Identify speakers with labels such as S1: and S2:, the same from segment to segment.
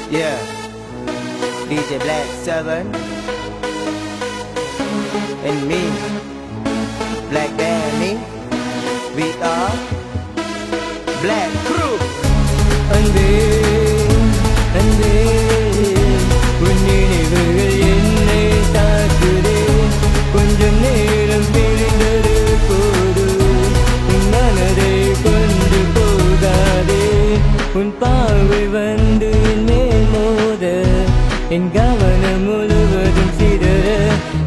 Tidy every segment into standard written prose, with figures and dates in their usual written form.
S1: Yeah, DJ Black 7 and me, Black Danny. We are Black Crew. அன்பே அன்பே உன் நினைவுகள் என்னை தாக்குதே கொஞ்சம் நேரம் பிரிந்தது போதும் உன் மனதை கொண்டு போகாதே உன் பார்வை வந்து என் மேல் மோத என் கவனம் முழுவதும் சிதற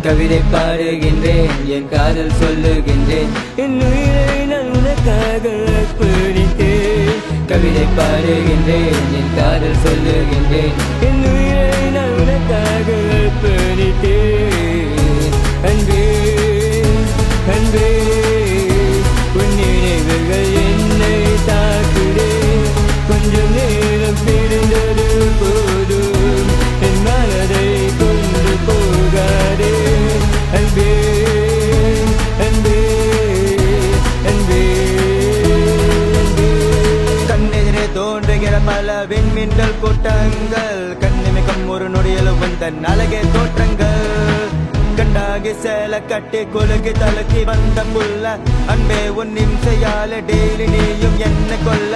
S1: கவிதை பாடுகின்றேன் என் காதல் சொல்லுகின்றேன் என் உயிரை நான் உனக்காக அர்ப்பணித்தேன் கவிதை பாடுகின்றேன் என் காதல் சொல்லுகின்றேன் என் உயிரை நான் உனக்காக அர்ப்பணித்தேன் அன்பே அன்பே உன் நினைவுகள் என்னை தாக்குதே கொஞ்சம் நேரம் பிரிந்தது போதும் என் மனதை கொண்டு போகாதே அன்பே அன்பே அன்பே கண்ணெதிரே தோன்றுகிற பல விண்மீன்கள் கூட்டங்கள் கண்ணிமிக்கும் ஒரு நொடியில் வந்தன் அழகே தோற்றங்கள் கண்டாகி சேல கட்டி கொலுகி தலுக்கி வந்த புள்ள அன்பே உன் நிம்சையால டெய்லி நீயும் என்ன கொல்ல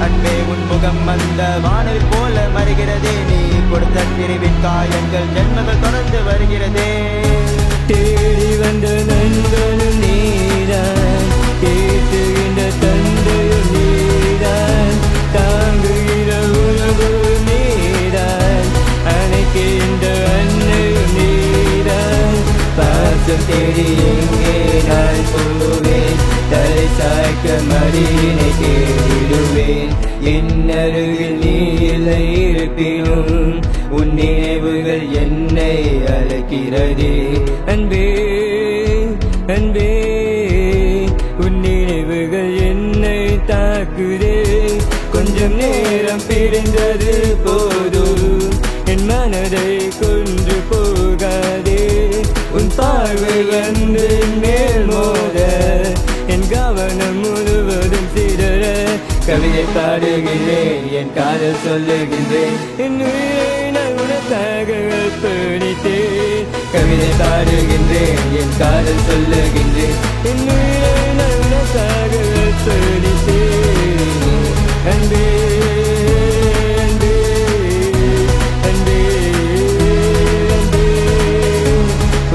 S1: அன்பே உன் முகம் வந்த வானவில் போல மறைகிறதே நீ கொடுத்த பிரிவின் காயங்கள் ஜென்மங்கள் தொடர்ந்து வருகிறதே தேடி வந்த நண்பனும் நீதான் கேட்டுகின்ற தந்தையும் நீதான் தாங்குகிற உறவும் நீதான் அணைக்கின்ற அன்னையும் நீதான் பாசம் தேடி எங்கே நான் போவேன் தலை சாய்க்க மடியினை தேடிடுவேன் என் அருகில் நீ இல்லை இருப்பினும் உன் நினைவுகள் என்னை அழைக்கிறதே அன்பே அன்பே உன் நினைவுகள் என்னை தாக்குதே கொஞ்சம் நேரம் பிரிந்தது போதும் என் மனதை கொன்று போகாதே உன் பார்வை வந்து மேல் மோத என் கவனம் முழுவதும் சிதற கவிதை பாடுகிறேன் என் காதல் சொல்லுகின்றேன் என் உயிரை நான் உனக்காக அர்ப்பணித்தேன் கவிதை பாடுகின்றேன் என் காதல் சொல்லுகின்றேன் என் உயிரை நான் உனக்காக அர்ப்பணித்தேன் அன்பே அன்பே அன்பே அன்பே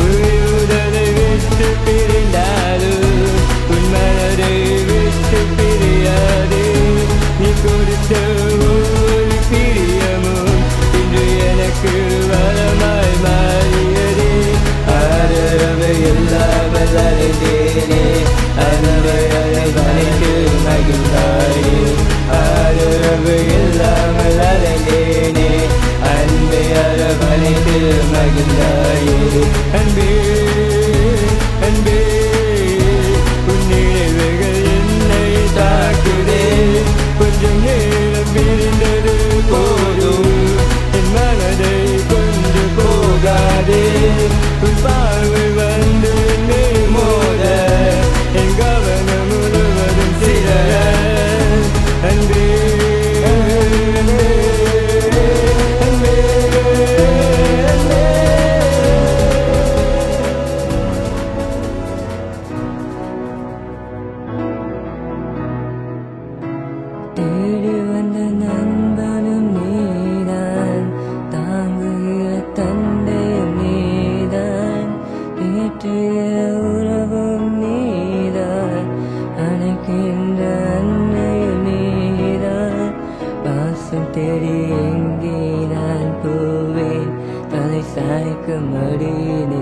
S1: உயிரை விட்டு பிரிந்தாலும் உன் மனதை விட்டு பிரியாதே நீ கொடுத்த ஒவ்வொரு பிரியமும் இன்று எனக்கு வரமாய் மாறியதே ஆதரவு இல்லாமல் அலைந்தேனே அனவை அலைவனைக்கு மகிழ்ந்தாயே ஆதரவு இல்லாமல் அலைந்தேனே அன்பை அரவணைத்து மகிழ்ந்தாயே அன்பே அன்பே உன் நினைவுகள் என்னை தாக்குதே கொஞ்சம் நேரம் பிரிந்தது போதும் என் மனதை கொண்டு போகாதே உன் பார்வை வந்து என்னை மோத என் கவனம் முழுவதும் சிதற அன்பே அன்பே அன்பே அன்பே தேடி வந்த நண்பனும் நீதான் தாங்குகிற தந்தையும் நீதான் ஏற்றுகிற உறவும் நீதான் அணைக்கின்ற அன்னையும் நீதான் பாசம் தேடி எங்கே நான் போவேன் தலை சாய்க்க மடியினை